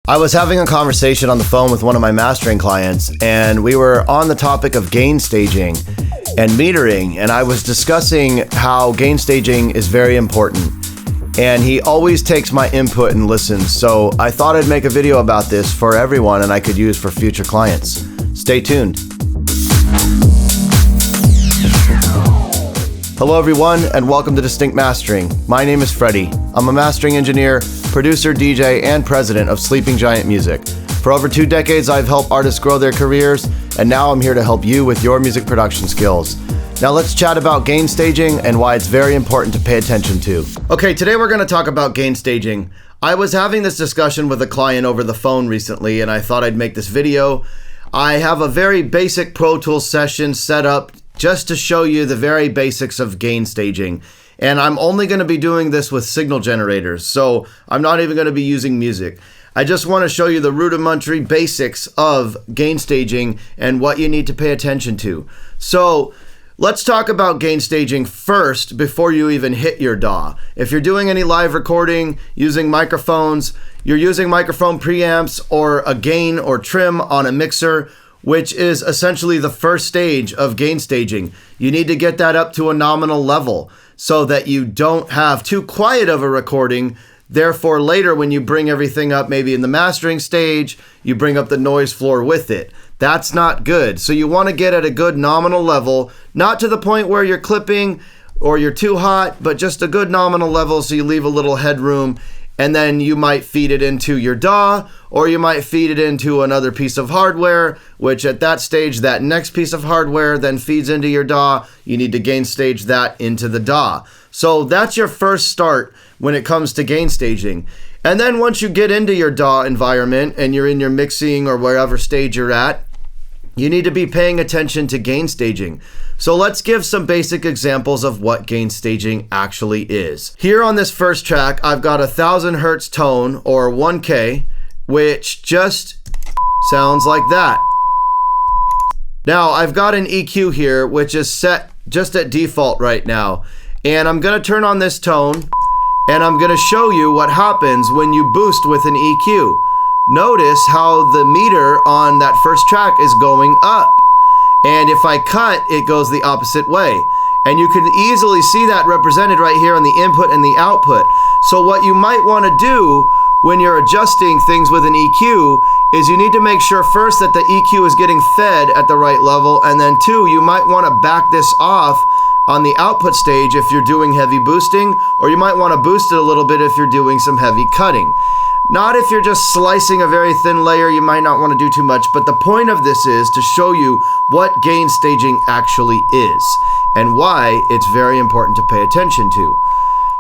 I was having a conversation on the phone with one of my mastering clients, and we were on the topic of gain staging and metering, and I was discussing how gain staging is very important. And he always takes my input and listens, so I thought I'd make a video about this for everyone and I could use for future clients. Stay tuned. Hello everyone, and welcome to Distinct Mastering. My name is Freddie. I'm a mastering engineer, producer, DJ, and president of Sleeping Giant Music. For over 2 decades, I've helped artists grow their careers, and now I'm here to help you with your music production skills. Now let's chat about gain staging and why it's very important to pay attention to. Okay, today we're going to talk about gain staging. I was having this discussion with a client over the phone recently, and I thought I'd make this video. I have a very basic Pro Tools session set up just to show you the very basics of gain staging. And I'm only going to be doing this with signal generators, so I'm not even going to be using music. I just want to show you the rudimentary basics of gain staging and what you need to pay attention to. So let's talk about gain staging first before you even hit your DAW. If you're doing any live recording using microphones, you're using microphone preamps or a gain or trim on a mixer, which is essentially the first stage of gain staging. You need to get that up to a nominal level so that you don't have too quiet of a recording. Therefore, later when you bring everything up, maybe in the mastering stage, you bring up the noise floor with it. That's not good. So you want to get at a good nominal level, not to the point where you're clipping or you're too hot, but just a good nominal level so you leave a little headroom. And then you might feed it into your DAW, or you might feed it into another piece of hardware, which at that stage, that next piece of hardware then feeds into your DAW. You need to gain stage that into the DAW. So that's your first start when it comes to gain staging. And then once you get into your DAW environment and you're in your mixing or wherever stage you're at, you need to be paying attention to gain staging. So let's give some basic examples of what gain staging actually is. Here on this first track, I've got 1000 hertz tone, or 1K, which just sounds like that. Now I've got an EQ here, which is set just at default right now. And I'm gonna turn on this tone, and I'm gonna show you what happens when you boost with an EQ. Notice how the meter on that first track is going up. And if I cut, it goes the opposite way. And you can easily see that represented right here on the input and the output. So what you might want to do when you're adjusting things with an EQ is you need to make sure first that the EQ is getting fed at the right level. And then 2, you might want to back this off on the output stage if you're doing heavy boosting, or you might want to boost it a little bit if you're doing some heavy cutting. Not if you're just slicing a very thin layer, you might not want to do too much, but the point of this is to show you what gain staging actually is and why it's very important to pay attention to.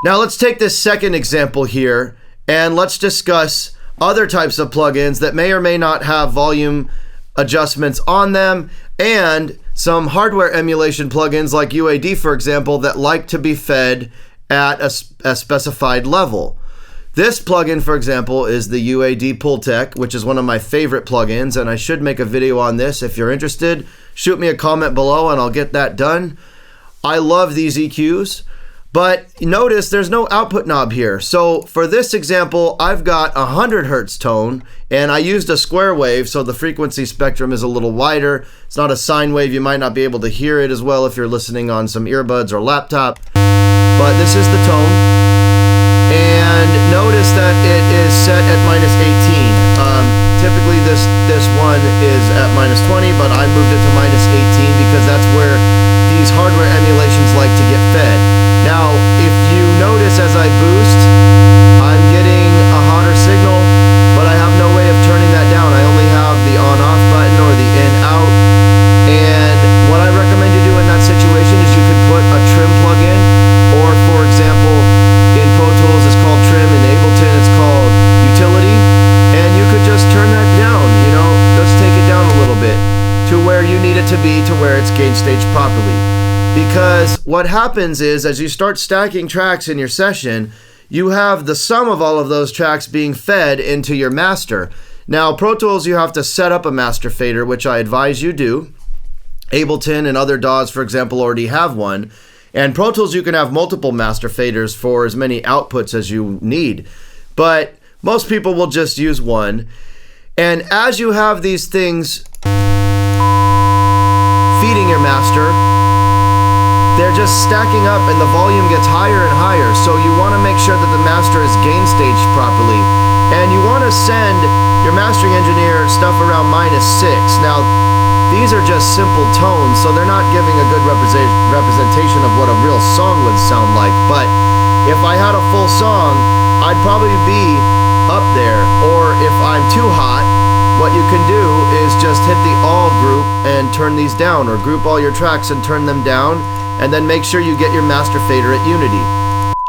Now let's take this second example here and let's discuss other types of plugins that may or may not have volume adjustments on them, and some hardware emulation plugins like UAD, for example, that like to be fed at a specified level. This plugin, for example, is the UAD Pull Tech, which is one of my favorite plugins, and I should make a video on this. If you're interested, shoot me a comment below and I'll get that done. I love these EQs, but notice there's no output knob here. So for this example, I've got 100 hertz tone, and I used a square wave, so the frequency spectrum is a little wider. It's not a sine wave. You might not be able to hear it as well if you're listening on some earbuds or laptop, but this is the tone. And notice that it is set at -18. Typically this one is at -20, but I moved it to -18 because that's where these hardware emulations like to get fed. Now, if you notice as I boost, I'm getting a hotter signal, but I have no way of turning that down. I only have the on-off button or the in-out. And what I recommend you do in that situation is you could put a trim plug-in, or for example, in Pro Tools it's called trim, in Ableton it's called utility, and you could just turn that down, just take it down a little bit to where you need it to be, to where it's gain staged properly. Because what happens is, as you start stacking tracks in your session, you have the sum of all of those tracks being fed into your master. Now, Pro Tools, you have to set up a master fader, which I advise you do. Ableton and other DAWs, for example, already have one. And Pro Tools, you can have multiple master faders for as many outputs as you need. But Most people will just use one. And as you have these things feeding your master, they're just stacking up and the volume gets higher and higher. So you want to make sure that the master is gain staged properly. And you want to send your mastering engineer stuff around -6. Now, these are just simple tones, so they're not giving a good representation of what a real song would sound like. But if I had a full song, I'd probably be up there. Or if I'm too hot, what you can do is just hit the all group and turn these down, or group all your tracks and turn them down, and then make sure you get your master fader at unity.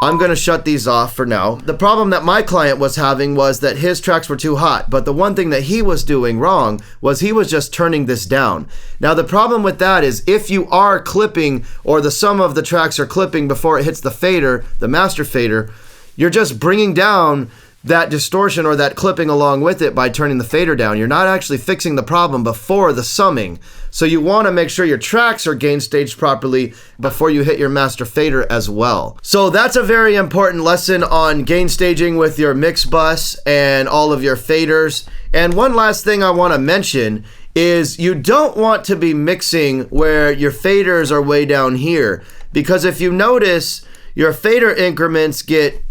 I'm going to shut these off for now. The problem that my client was having was that his tracks were too hot, but the one thing that he was doing wrong was he was just turning this down. Now the problem with that is if you are clipping, or the sum of the tracks are clipping before it hits the fader, the master fader, you're just bringing down that distortion or that clipping along with it by turning the fader down. You're not actually fixing the problem before the summing. So you want to make sure your tracks are gain staged properly before you hit your master fader as well. So that's a very important lesson on gain staging with your mix bus and all of your faders. And one last thing I want to mention is you don't want to be mixing where your faders are way down here, because if you notice, your fader increments get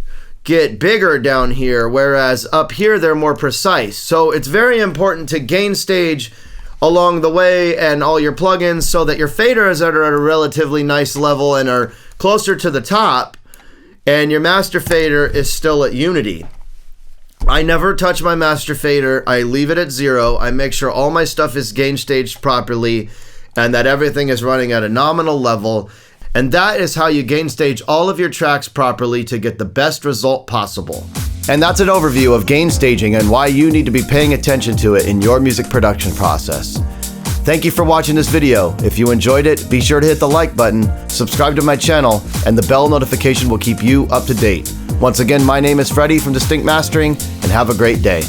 bigger down here, whereas up here they're more precise. So it's very important to gain stage along the way and all your plugins so that your faders are at a relatively nice level and are closer to the top, and your master fader is still at unity. I never touch my master fader. I leave it at 0. I make sure all my stuff is gain staged properly and that everything is running at a nominal level. And that is how you gain stage all of your tracks properly to get the best result possible. And that's an overview of gain staging and why you need to be paying attention to it in your music production process. Thank you for watching this video. If you enjoyed it, be sure to hit the like button, subscribe to my channel, and the bell notification will keep you up to date. Once again, my name is Freddie from Distinct Mastering, and have a great day.